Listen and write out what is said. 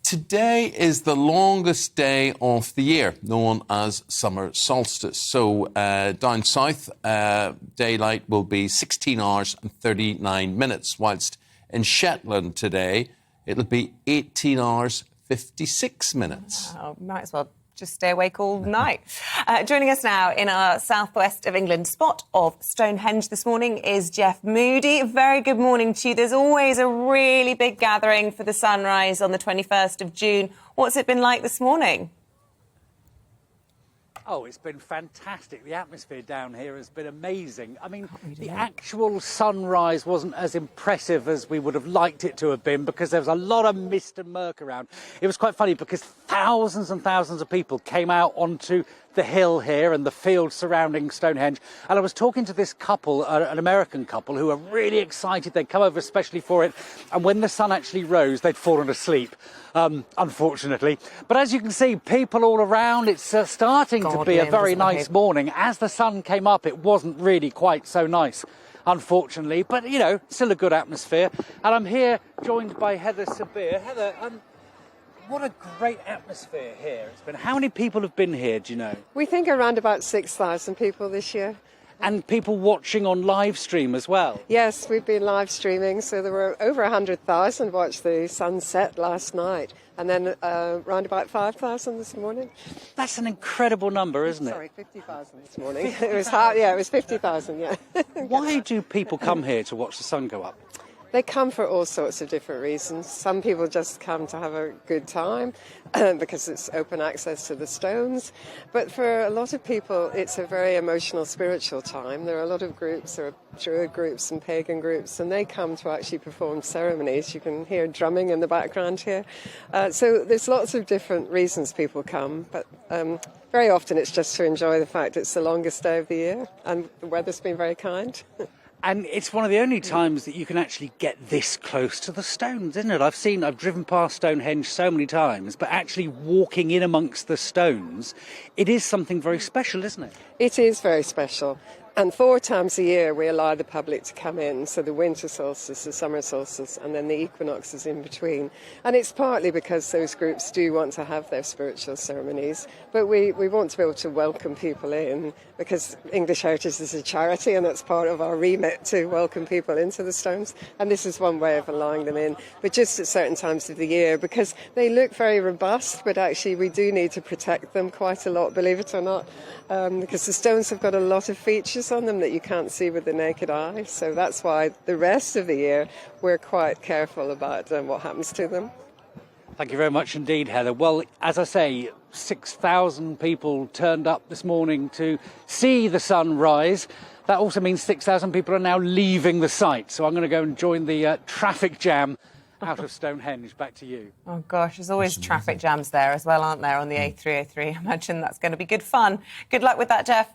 Today is the longest day of the year, known as summer solstice. So down south, daylight will be 16 hours and 39 minutes, whilst in Shetland today, it'll be 18 hours, 56 minutes. Oh, might as well just stay awake all night. Joining us now in our southwest of England spot of Stonehenge this morning is Jeff Moody. Very good morning to you. There's always a really big gathering for the sunrise on the 21st of June. What's it been like this morning? Oh, it's been fantastic. The atmosphere down here has been amazing. I mean, the actual sunrise wasn't as impressive as we would have liked it to have been because there was a lot of mist and murk around. It was quite funny because thousands and thousands of people came out onto the hill here and the field surrounding Stonehenge. And I was talking to this couple, an American couple, who are really excited. They'd come over especially for it. And when the sun actually rose, they'd fallen asleep, unfortunately. But as you can see, people all around, it's starting to be a very nice morning. As the sun came up, it wasn't really quite so nice, unfortunately. But, you know, still a good atmosphere. And I'm here joined by Heather Sabir. Heather, what a great atmosphere here it's been. How many people have been here, do you know? We think around about 6,000 people this year. And people watching on live stream as well? Yes, we've been live streaming, so there were over 100,000 watched the sunset last night, and then around about 5,000 this morning. That's an incredible number, isn't it? Sorry, 50,000 this morning. It was hard, yeah, it was 50,000, yeah. Why do people come here to watch the sun go up? They come for all sorts of different reasons. Some people just come to have a good time because it's open access to the stones. But for a lot of people, it's a very emotional, spiritual time. There are a lot of groups, there are Druid groups and pagan groups, and they come to actually perform ceremonies. You can hear drumming in the background here. So there's lots of different reasons people come, but very often it's just to enjoy the fact it's the longest day of the year and the weather's been very kind. And it's one of the only times that you can actually get this close to the stones, isn't it? I've driven past Stonehenge so many times, but actually walking in amongst the stones, it is something very special, isn't it? It is very special. And 4 times a year we allow the public to come in, so the winter solstice, the summer solstice, and then the equinoxes in between. And it's partly because those groups do want to have their spiritual ceremonies, but we want to be able to welcome people in because English Heritage is a charity and that's part of our remit to welcome people into the stones. And this is one way of allowing them in, but just at certain times of the year because they look very robust, but actually we do need to protect them quite a lot, believe it or not, because the stones have got a lot of features on them that you can't see with the naked eye. So that's why the rest of the year we're quite careful about what happens to them. Thank you very much indeed, Heather. Well, as I say, 6,000 people turned up this morning to see the sun rise. That also means 6,000 people are now leaving the site. So I'm going to go and join the traffic jam out of Stonehenge. Back to you. Oh, gosh, there's always traffic jams there as well, aren't there, on the A303? I imagine that's going to be good fun. Good luck with that, Jeff.